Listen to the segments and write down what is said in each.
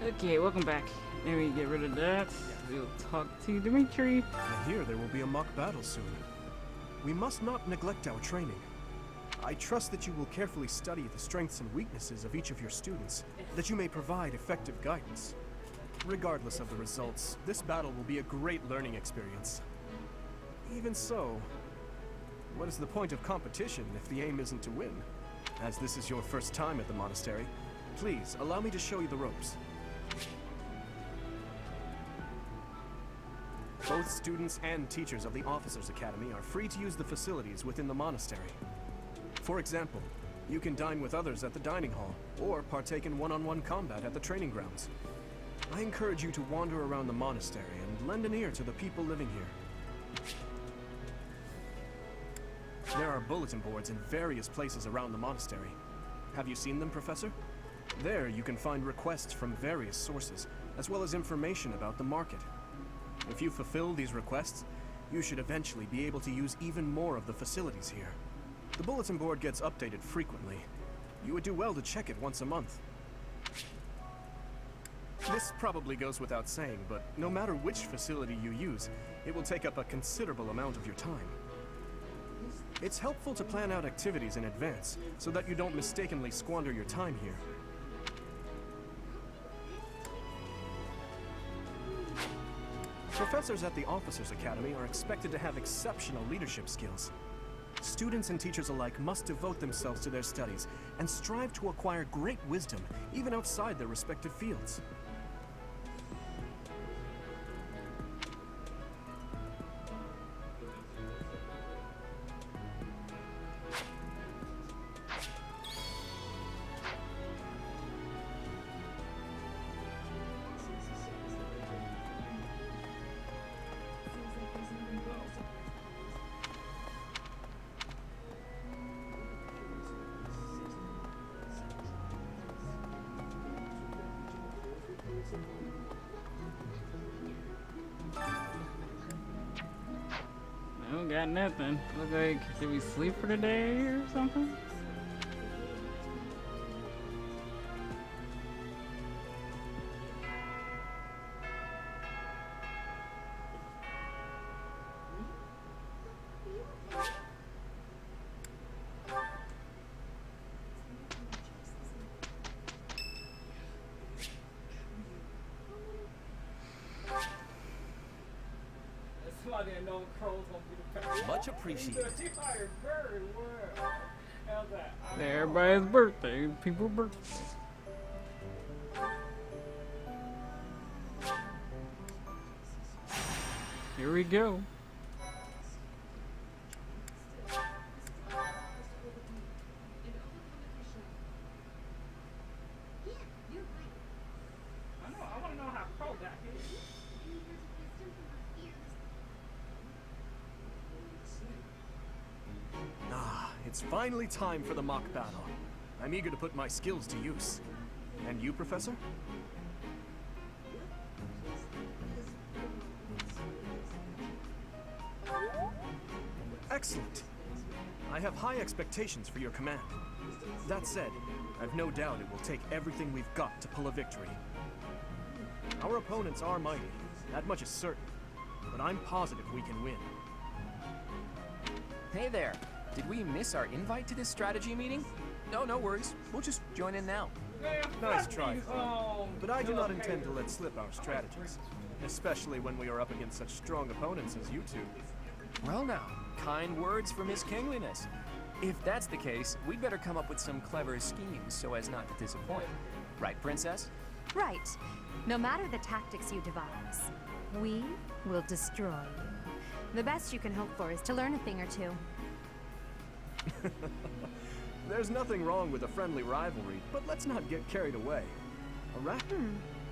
Okay, welcome back. Let me get rid of that. We'll talk to Dimitri. I hear there will be a mock battle soon. We must not neglect our training. I trust that you will carefully study the strengths and weaknesses of each of your students, that you may provide effective guidance. Regardless of the results, this battle will be a great learning experience. Even so, what is the point of competition if the aim isn't to win? As this is your first time at the monastery, please allow me to show you the ropes. Both students and teachers of the Officers' Academy are free to use the facilities within the monastery. For example, you can dine with others at the dining hall, or partake in one-on-one combat at the training grounds. I encourage you to wander around the monastery and lend an ear to the people living here. There are bulletin boards in various places around the monastery. Have you seen them, Professor? There you can find requests from various sources, as well as information about the market. If you fulfill these requests, you should eventually be able to use even more of the facilities here. The bulletin board gets updated frequently. You would do well to check it once a month. This probably goes without saying, but no matter which facility you use, it will take up a considerable amount of your time. It's helpful to plan out activities in advance, so that you don't mistakenly squander your time here. Professors at the Officers' Academy are expected to have exceptional leadership skills. Students and teachers alike must devote themselves to their studies and strive to acquire great wisdom, even outside their respective fields. I don't got nothing. Look like, did we sleep for the day or something? Much appreciated. Everybody's birthday. People's birthday. Here we go. It's finally time for the mock battle. I'm eager to put my skills to use. And you, Professor? Excellent. I have high expectations for your command. That said, I've no doubt it will take everything we've got to pull a victory. Our opponents are mighty, that much is certain, but I'm positive we can win. Hey there. Did we miss our invite to this strategy meeting? No worries. We'll just join in now. Nice try, but I do not intend to let slip our strategies, especially when we are up against such strong opponents as you two. Well now, kind words from His Kingliness. If that's the case, we'd better come up with some clever schemes so as not to disappoint. Right, Princess? Right. No matter the tactics you devise, we will destroy you. The best you can hope for is to learn a thing or two. There's nothing wrong with a friendly rivalry, but let's not get carried away. Alright?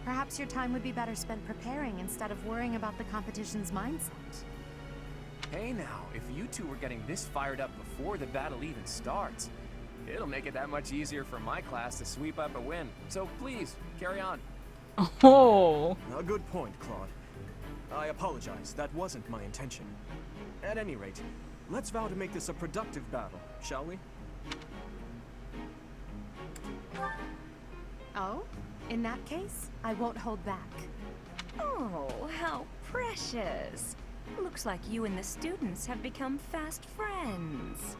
Perhaps your time would be better spent preparing instead of worrying about the competition's mindset. Hey now, if you two were getting this fired up before the battle even starts, it'll make it that much easier for my class to sweep up a win. So please, carry on. Oh! A good point, Claude. I apologize, that wasn't my intention. At any rate, let's vow to make this a productive battle, shall we? Oh? In that case, I won't hold back. Oh, how precious. Looks like you and the students have become fast friends.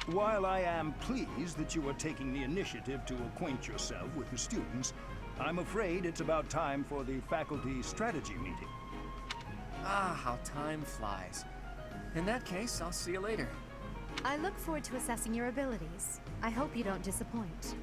While I am pleased that you are taking the initiative to acquaint yourself with the students, I'm afraid it's about time for the faculty strategy meeting. Ah, how time flies. In that case, I'll see you later. I look forward to assessing your abilities. I hope you don't disappoint.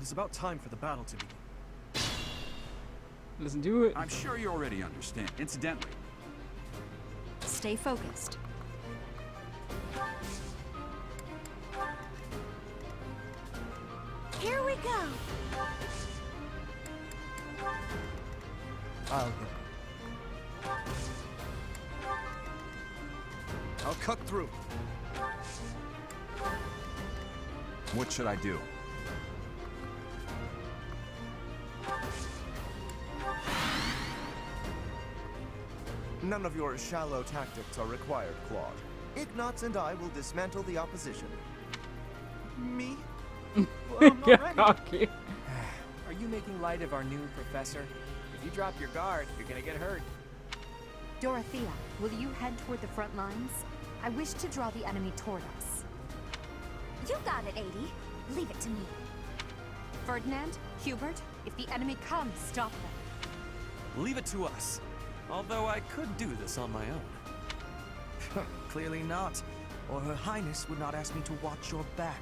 It is about time for the battle to begin. Let's do it. I'm sure you already understand. Incidentally, Stay focused. Here we go! I'll hit. I'll cut through. what should I do? None of your shallow tactics are required, Claude. Ignatz and I will dismantle the opposition. Me? Yeah, cocky. Are you making light of our new professor? If you drop your guard, you're gonna get hurt. Dorothea, will you head toward the front lines? I wish to draw the enemy toward us. You got it, 80. Leave it to me. Ferdinand, Hubert, if the enemy comes, stop them. Leave it to us. Although I could do this on my own. Clearly not, or Her Highness would not ask me to watch your back.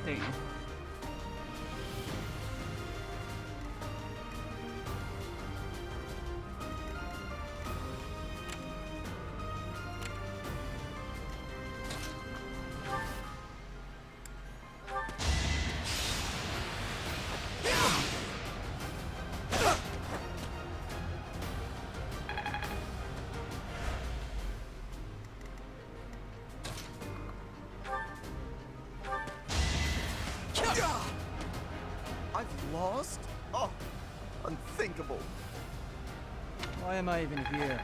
Damn. I've lost? Oh, unthinkable. Why am I even here?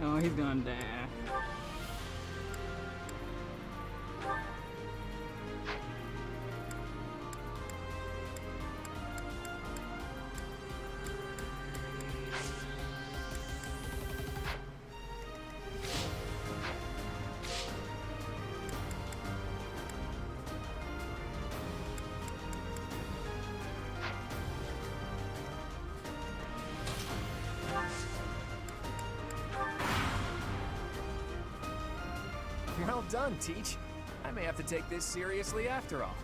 Oh, he's gonna die. Well done, Teach. I may have to take this seriously after all.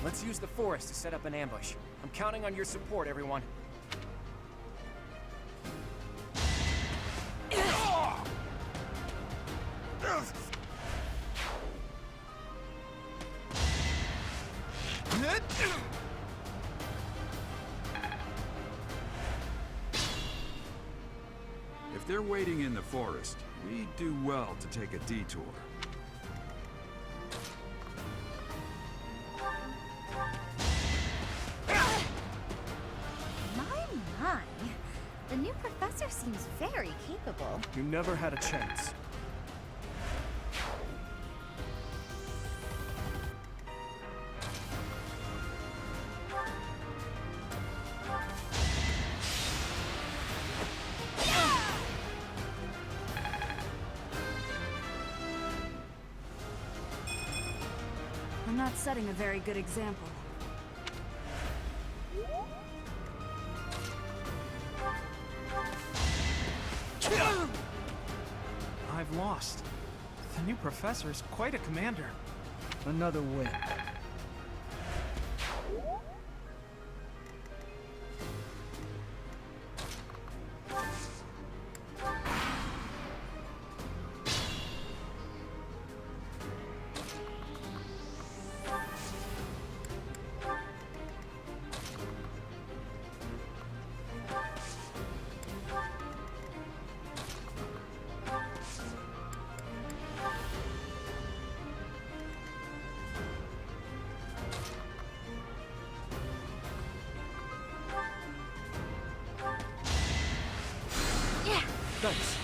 Let's use the forest to set up an ambush. I'm counting on your support, everyone. If they're waiting in the forest, we do well to take a detour. My. The new professor seems very capable. You never had a chance. I'm not setting a very good example. I've lost. The new professor is quite a commander. Another win. Thanks.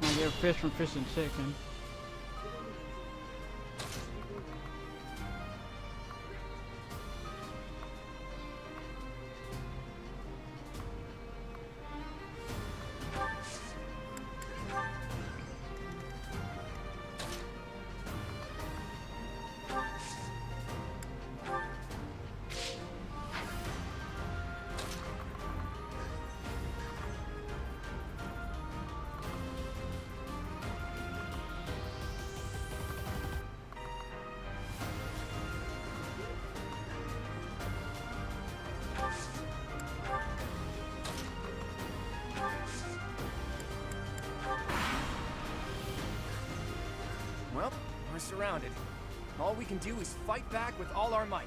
I get fish from fish and chicken. Well, we're surrounded. All we can do is fight back with all our might.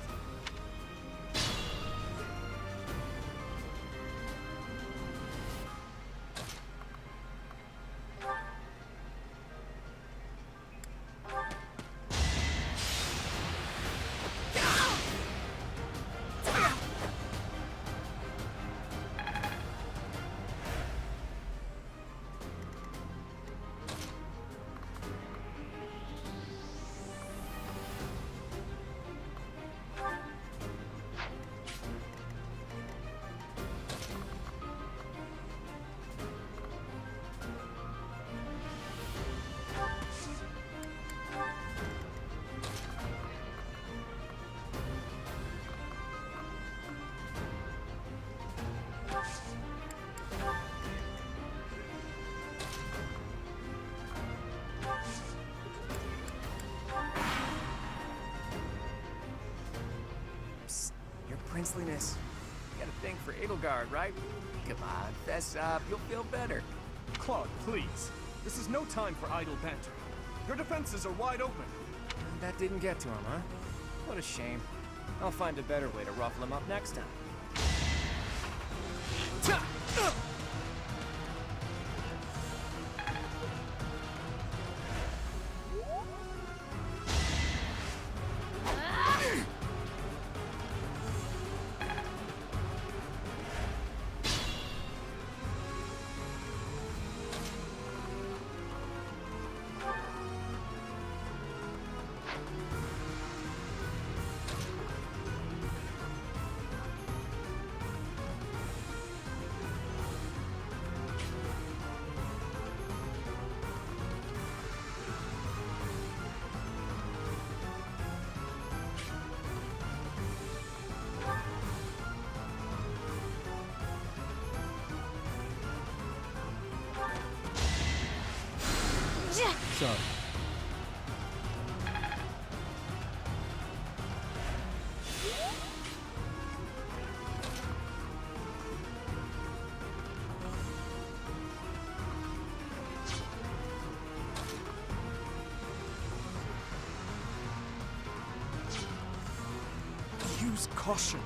princeliness. You got a thing for Edelgard, right? Come on, fess up. You'll feel better. Claude, please. This is no time for idle banter. Your defenses are wide open. That didn't get to him, huh? What a shame. I'll find a better way to ruffle him up next time. Sorry. Use caution.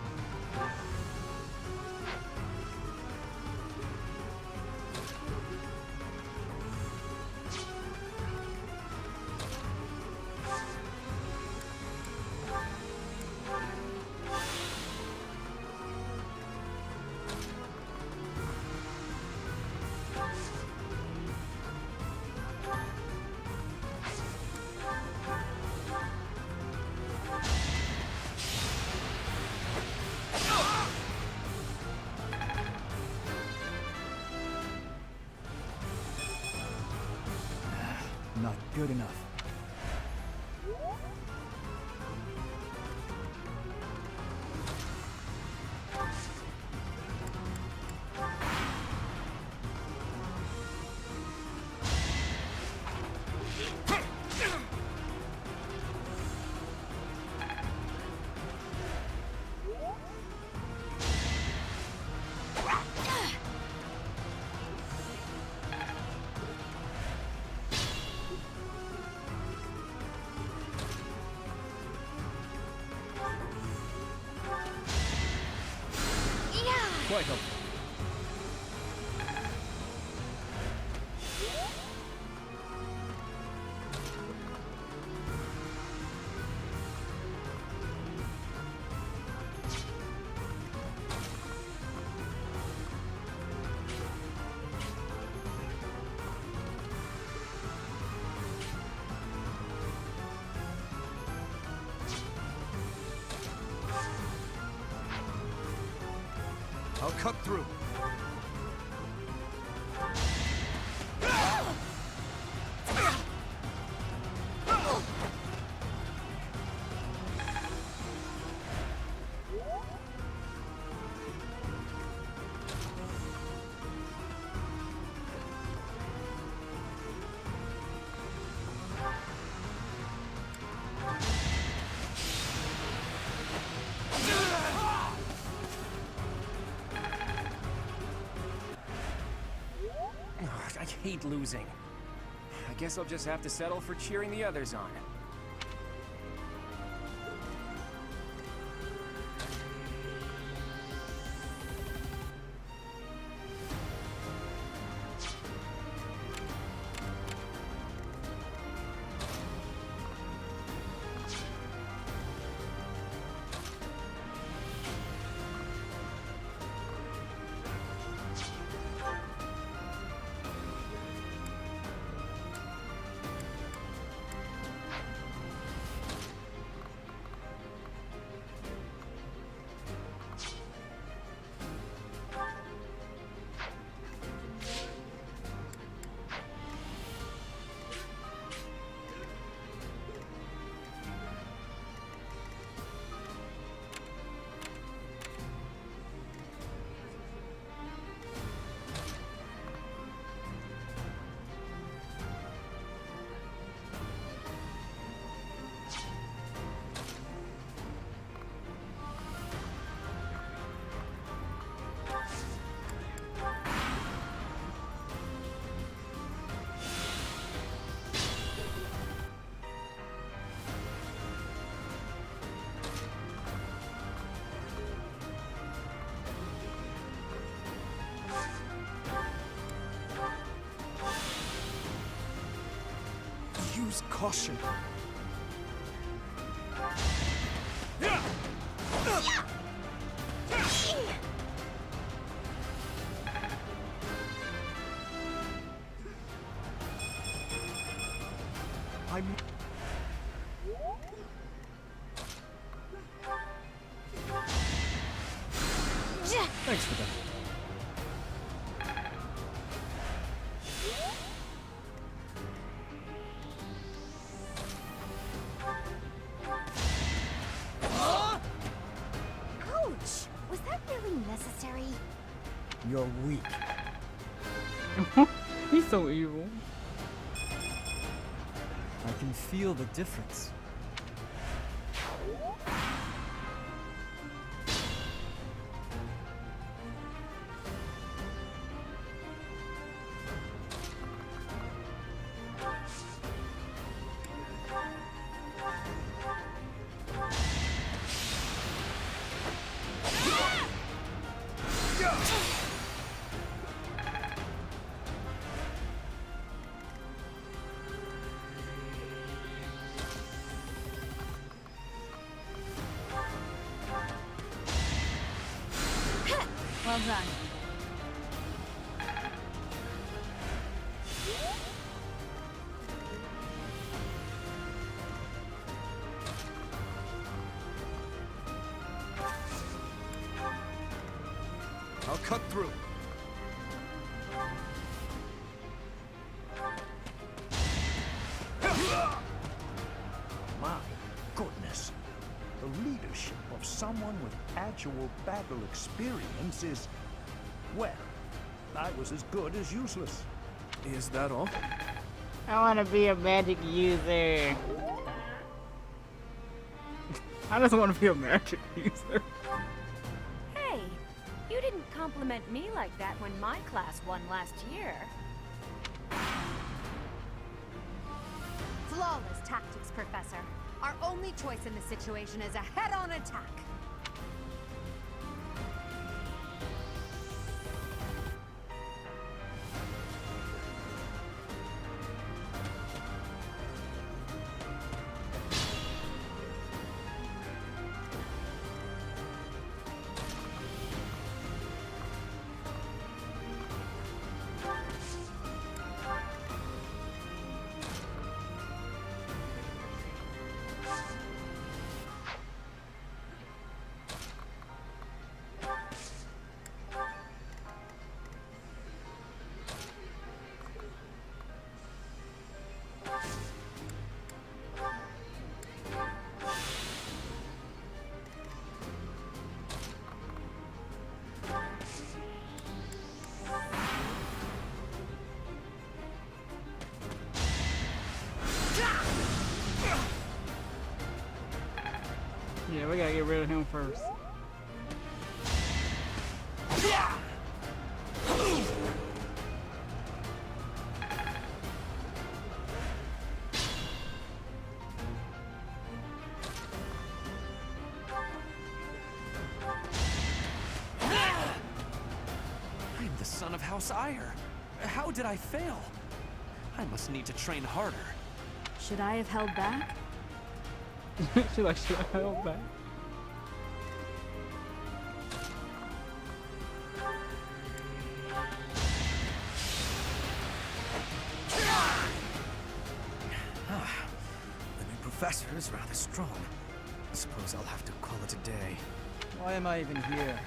Not good enough. Quite helpful. I'll cut through. I hate losing. I guess I'll just have to settle for cheering the others on. Use caution. I'm... Thanks for that. Ouch! Was that really necessary? You're weak. He's so evil. I can feel the difference. Well done. I'll cut through. My goodness. The leadership of someone with actual battle experience is... well, I was as good as useless. Is that all? I want to be a magic user. I just want to be a magic user. Hey, you didn't compliment me like that when my class won last year. Flawless tactics, Professor. Our only choice in this situation is a head-on attack. Yeah, we gotta get rid of him first. I'm the son of House Ire. How did I fail? I must need to train harder. Should I have held back? She like, should I hold back? The new professor is rather strong. I suppose I'll have to call it a day. Why am I even here?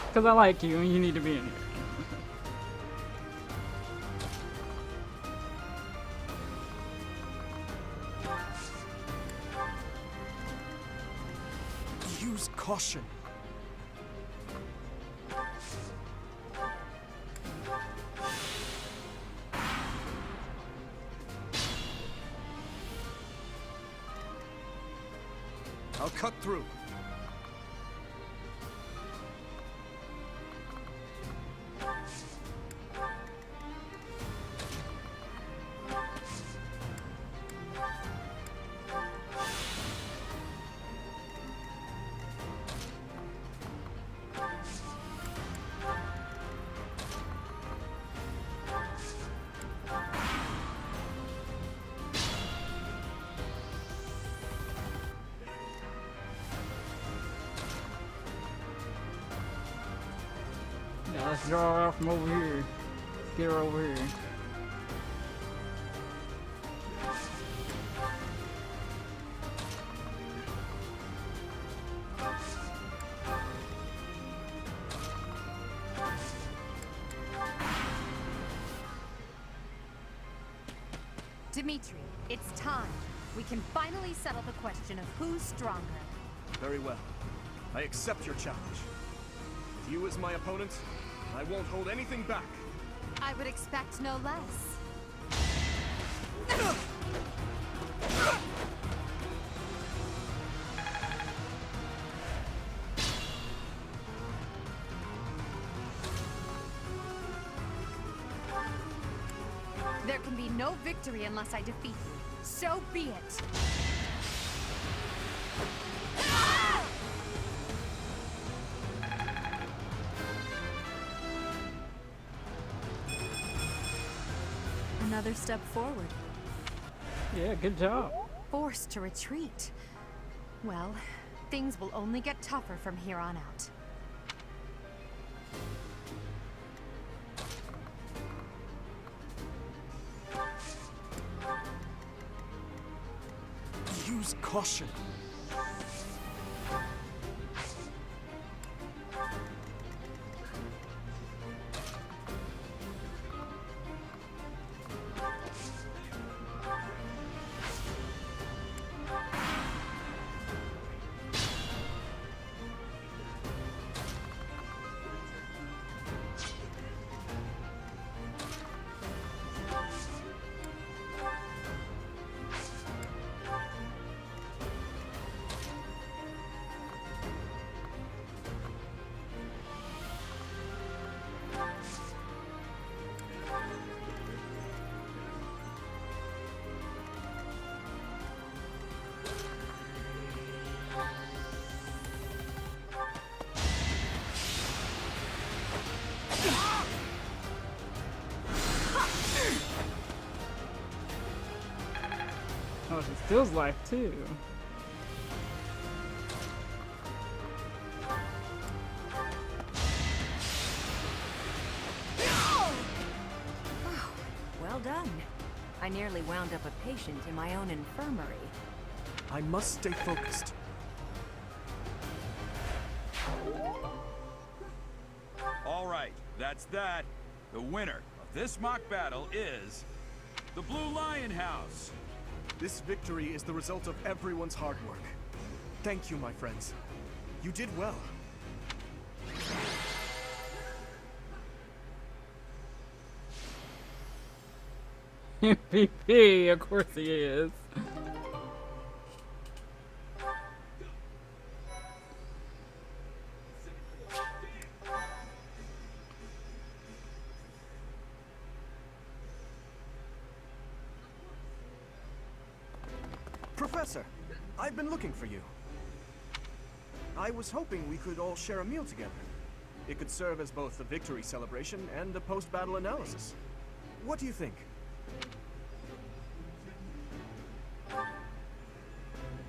Because I like you and you need to be in here. Use caution. I'll cut through. Let's draw her off from over here. Let's get her over here. Dimitri, it's time. We can finally settle the question of who's stronger. Very well. I accept your challenge. With you as my opponent, I won't hold anything back. I would expect no less. There can be no victory unless I defeat you. So be it. Another step forward. Yeah, good job. Forced to retreat. Well, things will only get tougher from here on out. Use caution. Oh, she steals life too. Well done. I nearly wound up a patient in my own infirmary. I must stay focused. All right, that's that. The winner of this mock battle is the Blue Lion House. This victory is the result of everyone's hard work. Thank you, my friends. You did well. MVP, of course he is. Professor, I've been looking for you. I was hoping we could all share a meal together. It could serve as both a victory celebration and a post-battle analysis. What do you think?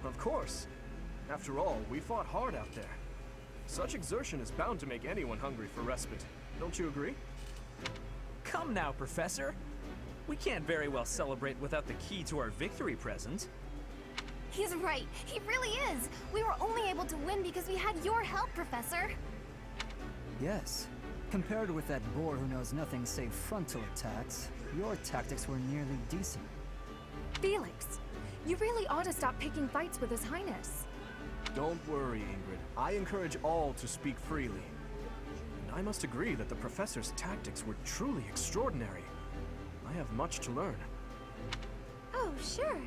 Of course. After all, we fought hard out there. Such exertion is bound to make anyone hungry for respite. Don't you agree? Come now, Professor. We can't very well celebrate without the key to our victory present. He's right. He really is. We were only able to win because we had your help, Professor. Yes. Compared with that boar who knows nothing save frontal attacks, your tactics were nearly decent. Felix, you really ought to stop picking fights with His Highness. Don't worry, Ingrid. I encourage all to speak freely. And I must agree that the Professor's tactics were truly extraordinary. I have much to learn. Oh, sure.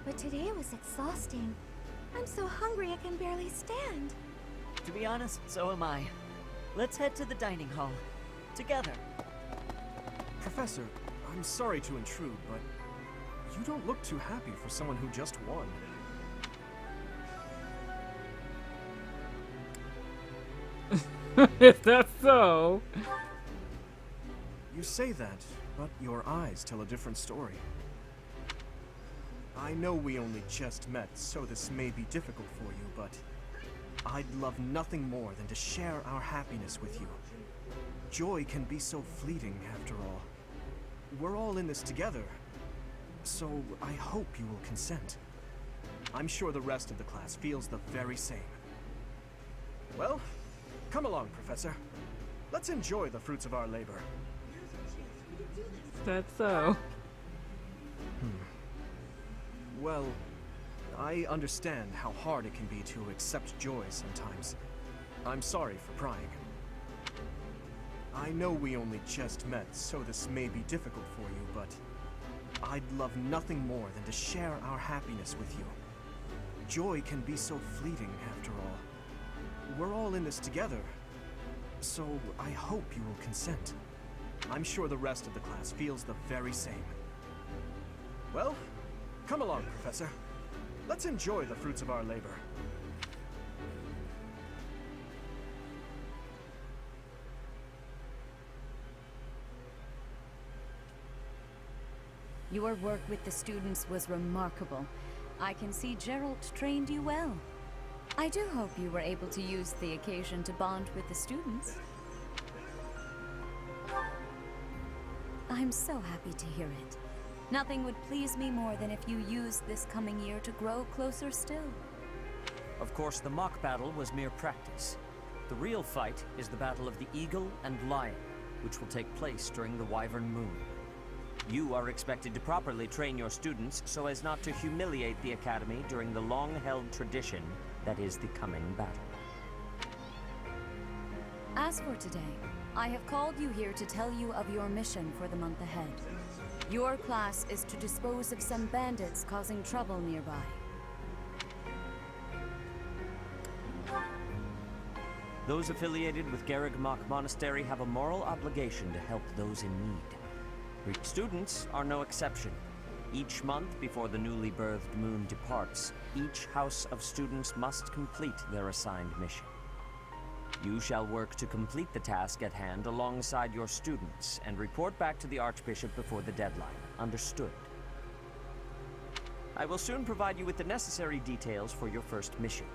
But today was exhausting. I'm so hungry I can barely stand. To be honest, so am I. Let's head to the dining hall. Together. Professor, I'm sorry to intrude, but you don't look too happy for someone who just won. Is that so? You say that, but your eyes tell a different story. I know we only just met, so this may be difficult for you, but I'd love nothing more than to share our happiness with you. Joy can be so fleeting, after all. We're all in this together, so I hope you will consent. I'm sure the rest of the class feels the very same. Well, come along, Professor. Let's enjoy the fruits of our labor. That's so. Well, I understand how hard it can be to accept joy sometimes. I'm sorry for prying. I know we only just met, so this may be difficult for you, but I'd love nothing more than to share our happiness with you. Joy can be so fleeting, after all. We're all in this together, so I hope you will consent. I'm sure the rest of the class feels the very same. Well, come along, Professor. Let's enjoy the fruits of our labor. Your work with the students was remarkable. I can see Gerald trained you well. I do hope you were able to use the occasion to bond with the students. I'm so happy to hear it. Nothing would please me more than if you used this coming year to grow closer still. Of course, the mock battle was mere practice. The real fight is the battle of the Eagle and Lion, which will take place during the Wyvern Moon. You are expected to properly train your students so as not to humiliate the Academy during the long-held tradition that is the coming battle. As for today, I have called you here to tell you of your mission for the month ahead. Your class is to dispose of some bandits causing trouble nearby. Those affiliated with Garrigmach Monastery have a moral obligation to help those in need. Students are no exception. Each month before the newly birthed moon departs, each house of students must complete their assigned mission. You shall work to complete the task at hand alongside your students and report back to the Archbishop before the deadline. Understood? I will soon provide you with the necessary details for your first mission.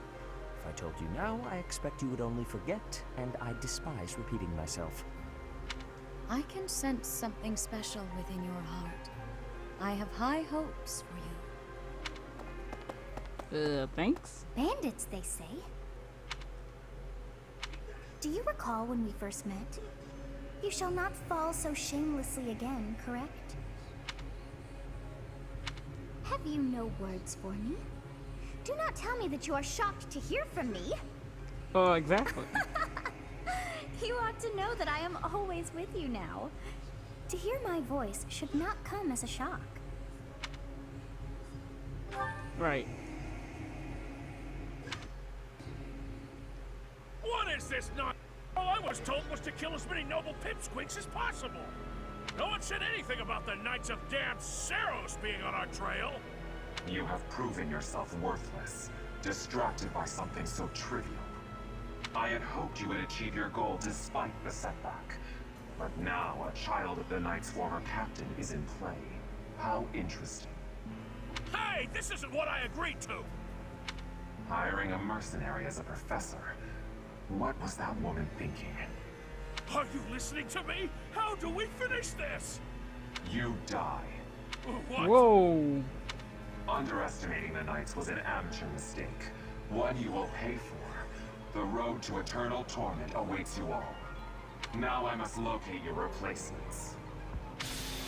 If I told you now, I expect you would only forget, and I despise repeating myself. I can sense something special within your heart. I have high hopes for you. Thanks? Bandits, they say. Do you recall when we first met? You shall not fall so shamelessly again, correct? Have you no words for me? Do not tell me that you are shocked to hear from me. Oh, exactly. You ought to know that I am always with you now. To hear my voice should not come as a shock. Right. What is this nonsense? All I was told was to kill as many noble pipsqueaks as possible. No one said anything about the Knights of Damned Saros being on our trail. You have proven yourself worthless, distracted by something so trivial. I had hoped you would achieve your goal despite the setback. But now a child of the Knight's former captain is in play. How interesting. Hey, this isn't what I agreed to! Hiring a mercenary as a professor. What was that woman thinking? Are you listening to me? How do we finish this? You die. What? Whoa. Underestimating the Knights was an amateur mistake. One you will pay for. The road to eternal torment awaits you all. Now I must locate your replacements.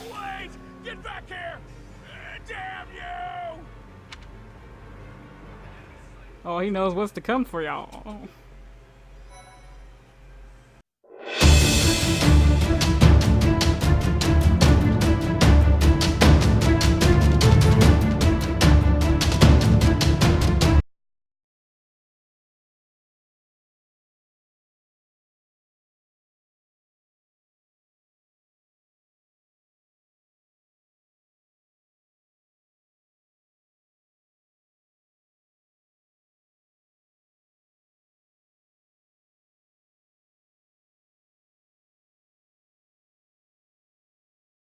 Wait! Get back here! Damn you! Oh, he knows what's to come for y'all.